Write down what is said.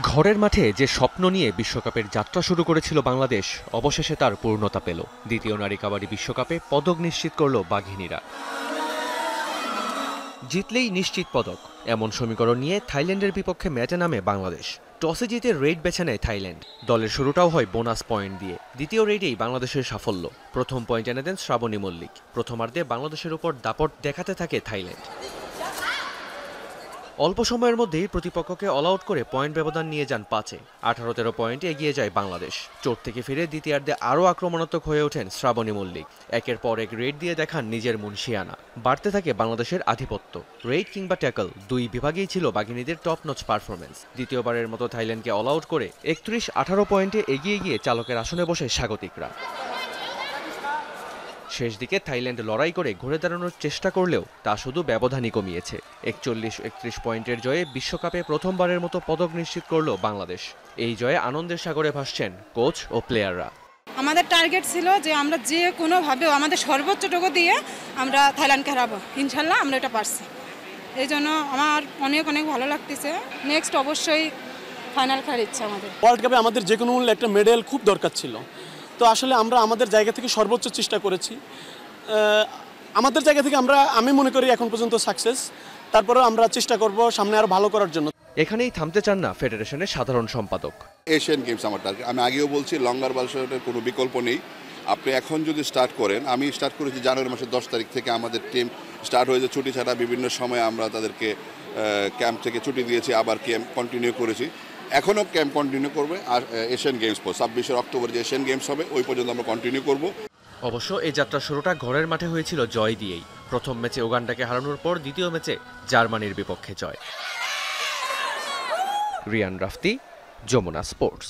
ঘরের মাঠে যে স্বপ্ন নিয়ে বিশ্বকাপের যাত্রা শুরু করেছিল বাংলাদেশ অবশেষে তার পূর্ণতা পেল। দ্বিতীয় নারী কাবাডি বিশ্বকাপে পদক নিশ্চিত করল বাঘিনীরা। জিতলেই নিশ্চিত পদক এমন সমীকরণ নিয়ে থাইল্যান্ডের বিপক্ষে ম্যাচে নামে বাংলাদেশ। টসে জিতে রেড বেছে নেয় থাইল্যান্ড। দলের শুরুটাও হয় বোনাস পয়েন্ট দিয়ে। দ্বিতীয় রেডেই বাংলাদেশের সাফল্য। প্রথম পয়েন্ট এনে দেন শ্রাবণী মল্লিক। প্রথমার্ধে বাংলাদেশের উপর দাপট দেখাতে থাকে থাইল্যান্ড। অল্প সময়ের মধ্যেই প্রতিপক্ষকে অল আউট করে পয়েন্ট ব্যবধান নিয়ে যান 5-এ। 18-13 পয়েন্টে এগিয়ে যায় বাংলাদেশ। চোট থেকে ফিরে দ্বিতীয়ার্ধে আরও আক্রমণাত্মক হয়ে ওঠেন শ্রাবণী মল্লিক। একের পর এক রেড দিয়ে দেখান নিজের মুনশিয়ানা। বাড়তে থাকে বাংলাদেশের আধিপত্য। রেড কিংবা ট্যাকল দুই বিভাগেই ছিল বাঘিনীদের টপ নচ পারফরমেন্স। দ্বিতীয়বারের মতো থাইল্যান্ডকে অল আউট করে 31-18 পয়েন্টে এগিয়ে গিয়ে চালকের আসনে বসে স্বাগতিকরা। শেষ দিকে থাইল্যান্ড লড়াই করে ঘুরে দাঁড়ানোর চেষ্টা করলেও তা শুধু ব্যবধানই কমিয়েছে। 41-31 পয়েন্টের জয়ে বিশ্বকাপে প্রথমবারের মতো পদক নিশ্চিত করল বাংলাদেশ। এই জয়ে আনন্দের সাগরে ভাসছেন কোচ ও প্লেয়াররা। আমাদের টার্গেট ছিল যে আমরা যে কোনোভাবে আমাদের সর্বোচ্চটুকু দিয়ে আমরা থাইল্যান্ডকে হারাবো। ইনশাল্লাহ আমরা এটা পারছি। এই জন্য আমার অনেক অনেক ভালো লাগতেছে। নেক্সট অবশ্যই ফাইনাল খেলার ইচ্ছা আমাদের। ওয়ার্ল্ড কাপে আমাদের যে কোনো মূল্যে একটা মেডেল খুব দরকার ছিল। তো আসলে আমরা আমাদের জায়গা থেকে সর্বোচ্চ চেষ্টা করেছি। আমাদের জায়গা থেকে আমি মনে করি এখন পর্যন্ত সাকসেস। তারপরেও আমরা চেষ্টা করব সামনে আরো ভালো করার জন্য। এখানেই থামতে চান না ফেডারেশনের সাধারণ সম্পাদক। এশিয়ান গেমস আমার টার্গেট। আমি আগেও বলছি লঙ্গার বালসের কোনো বিকল্প নেই। আপনি এখন যদি স্টার্ট করেন, আমি স্টার্ট করেছি জানুয়ারি মাসের 10 তারিখ থেকে। আমাদের টিম স্টার্ট হয়েছে ছুটি ছাড়া। বিভিন্ন সময় আমরা তাদেরকে ক্যাম্প থেকে ছুটি দিয়েছি, আবার ক্যাম্প কন্টিনিউ করেছি। এখনও ক্যাম্প কন্টিনিউ করবে। আর এশিয়ান গেমস 26শে অক্টোবর যে এশিয়ান গেমস হবে ওই পর্যন্ত আমরা কন্টিনিউ করব। অবশ্য এই যাত্রার শুরুটা ঘরের মাঠে হয়েছিল জয় দিয়েই। প্রথম ম্যাচে উগান্ডাকে হারানোর পর দ্বিতীয় ম্যাচে জার্মানির বিপক্ষে জয়। রিয়ান রাফতি, যমুনা স্পোর্টস।